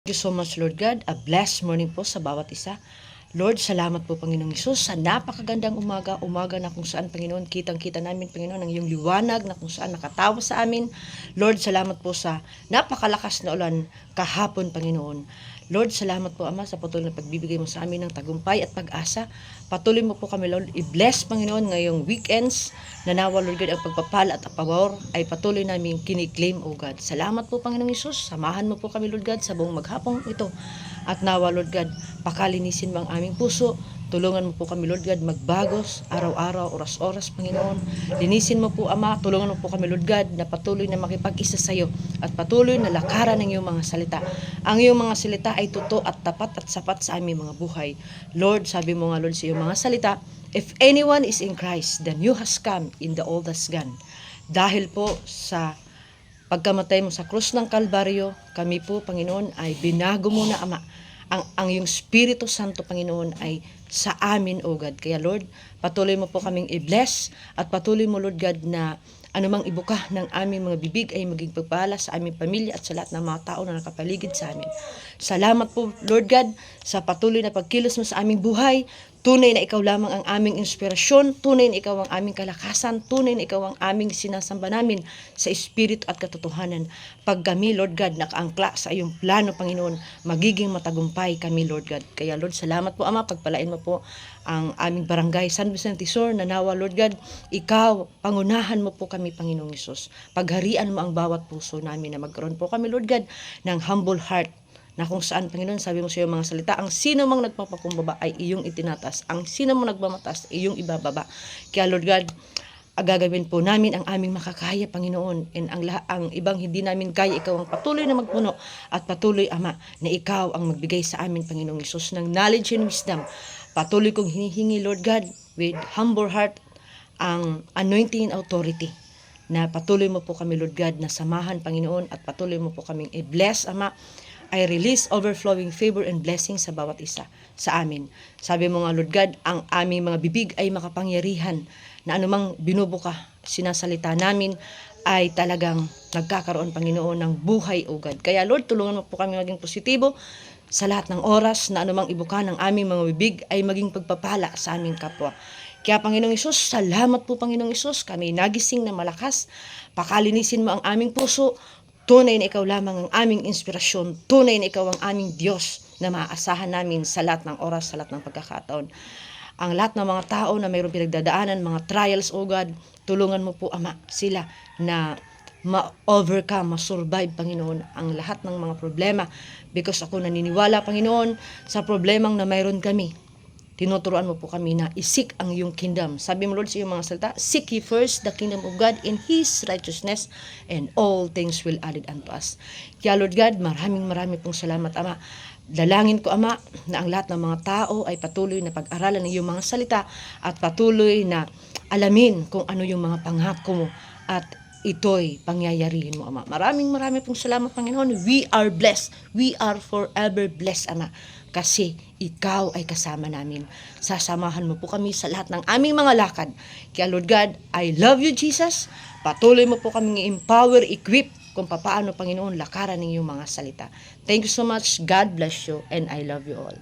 Thank you so much, Lord God. A blessed morning po sa bawat isa. Lord, salamat po, Panginoong Hesus, sa napakagandang umaga na kung saan, Panginoon, kitang-kita namin, Panginoon, ang iyong liwanag na kung saan nakatawa sa amin. Lord, salamat po sa napakalakas na ulan kahapon, Panginoon. Lord, salamat po, Ama, sa patuloy na pagbibigay mo sa amin ng tagumpay at pag-asa. Patuloy mo po kami, Lord, i-bless, Panginoon, ngayong weekends. Nanawa, Lord God, ang pagpapala at pabor ay patuloy namin kiniklaim, O God. Salamat po, Panginoong Hesus. Samahan mo po kami, Lord God, sa buong maghapong ito. At nawa, Lord God, pakalinisin mo ang aming puso. Tulungan mo po kami, Lord God, magbagos araw-araw, oras-oras, Panginoon. Linisin mo po, Ama. Tulungan mo po kami, Lord God, na patuloy na makipag-isa sa iyo at patuloy na lakaran ng iyong mga salita. Ang iyong mga salita ay totoo at tapat at sapat sa aming mga buhay. Lord, sabi mo nga, Lord, sa iyong mga salita, if anyone is in Christ, the new has come in the old has gone. Dahil po sa pagkamatay mo sa krus ng Kalbaryo, kami po, Panginoon, ay binago mo na, Ama. Ang iyong Espiritu Santo, Panginoon, ay sa amin, O God. Kaya, Lord, patuloy mo po kaming i-bless at patuloy mo, Lord God, na anumang ibuka ng aming mga bibig ay maging pagpala sa aming pamilya at sa lahat ng mga tao na nakapaligid sa amin. Salamat po, Lord God, sa patuloy na pagkilos mo sa aming buhay. Tunay na ikaw lamang ang aming inspirasyon, tunay na ikaw ang aming kalakasan, tunay na ikaw ang aming sinasamba namin sa espiritu at katotohanan. Pag kami, Lord God, nakaangkla sa iyong plano, Panginoon, magiging matagumpay kami, Lord God. Kaya, Lord, salamat po, Ama, pagpalain mo po ang aming barangay San Vicente Sur, Nanawa, Lord God, ikaw, pangunahan mo po kami, Panginoong Hesus. Pagharian mo ang bawat puso namin na magkaroon po kami, Lord God, ng humble heart, na kung saan, Panginoon, sabi mo sa iyong mga salita, ang sino mang nagpapakumbaba ay iyong itinatas. Ang sino mang nagmamatas ay iyong ibababa. Kaya, Lord God, gagawin po namin ang aming makakaya, Panginoon. And ang ibang hindi namin kaya, ikaw ang patuloy na magpuno at patuloy, Ama, na ikaw ang magbigay sa amin, Panginoong Hesus, ng knowledge and wisdom. Patuloy kong hinihingi, Lord God, with humble heart, ang anointing and authority na patuloy mo po kami, Lord God, na samahan, Panginoon, at patuloy mo po kaming i-bless, Ama. I release overflowing favor and blessing sa bawat isa sa amin. Sabi mo nga, Lord God, ang aming mga bibig ay makapangyarihan na anumang binubuka, sinasalita namin ay talagang nagkakaroon, Panginoon, ng buhay, O God. Kaya, Lord, tulungan mo po kami maging positibo sa lahat ng oras na anumang ibuka ng aming mga bibig ay maging pagpapala sa aming kapwa. Kaya, Panginoong Hesus, salamat po, Panginoong Hesus, kami nagising na malakas. Pakalinisin mo ang aming puso. Tunay na ikaw lamang ang aming inspirasyon. Tunay na ikaw ang aming Diyos na maaasahan namin sa lahat ng oras, sa lahat ng pagkakataon. Ang lahat ng mga tao na mayroong pinagdadaanan, mga trials, O God, tulungan mo po, Ama, sila na ma-overcome, ma-survive, Panginoon, ang lahat ng mga problema. Because ako naniniwala, Panginoon, sa problemang na mayroon kami, tinuturuan mo po kami na isik ang iyong kingdom. Sabi mo, Lord, sa iyong mga salita, seek ye first the kingdom of God and His righteousness, and all things will added unto us. Kaya, Lord God, maraming pong salamat, Ama. Dalangin ko, Ama, na ang lahat ng mga tao ay patuloy na pag-aralan ng iyong mga salita at patuloy na alamin kung ano yung mga pangako mo at ito'y pangyayarihin mo, Ama. Maraming pong salamat, Panginoon. We are blessed. We are forever blessed, Ama. Kasi ikaw ay kasama namin. Sasamahan mo po kami sa lahat ng aming mga lakad. Kaya, Lord God, I love you, Jesus. Patuloy mo po kaming empower, equip kung paano, Panginoon, lakaran ng iyong mga salita. Thank you so much. God bless you and I love you all.